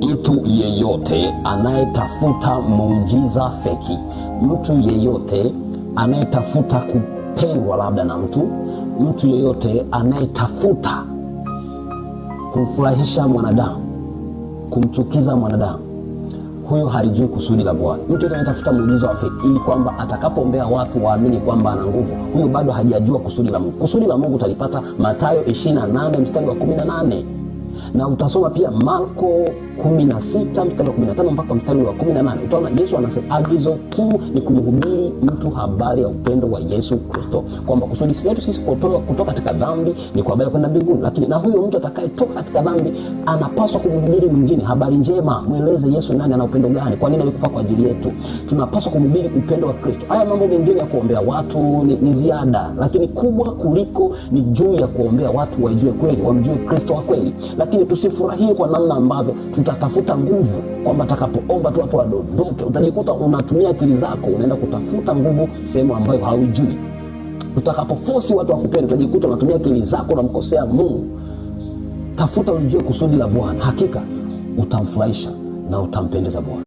Mtu yeyote anayetafuta muujiza feki, mtu yeyote anayetafuta kupendwa labda na mtu yeyote anayetafuta kumfurahisha mwanadamu, kumchukiza mwanadamu, huyo halijui kusudi la Bwana. Mtu yeyote anayetafuta muujiza wa feki ili kwamba atakapoombea watu waamini kwamba ana nguvu, huyo bado hajajua kusudi la Mungu. Kusudi la Mungu utalipata Mathayo 28 mstari wa 18. Na utasoma pia Marko 16 mstari wa 15 mpaka mstari wa 18. Utaona Yesu anasema agizo kuu ni kumhubiri mtu habari ya upendo wa Yesu Kristo, kwamba kusudi letu sisi kutoka katika dhambi ni kwa habari ya kwenda mbinguni, lakini na huyo mtu atakayetoka katika dhambi anapaswa kumhubiri mwingine habari njema, mweleze Yesu nani, ana upendo gani, kwa nini alikufa kwa ajili yetu. Tunapaswa kumhubiri upendo wa Kristo. Haya mambo mengine ya kuombea watu ni ziada, lakini kubwa kuliko ni juu ya kuombea watu wajue kweli, wamjue Kristo wa kweli. Lakini tusifurahie kwa namna ambavyo tutatafuta nguvu, kwamba atakapoomba tu watu wadondoke. Utajikuta unatumia akili zako, unaenda kutafuta nguvu sehemu ambayo haujui. Utakapoforce watu wakupende, utajikuta unatumia akili zako, unamkosea Mungu. Tafuta ujue kusudi la Bwana, hakika utamfurahisha na utampendeza Bwana.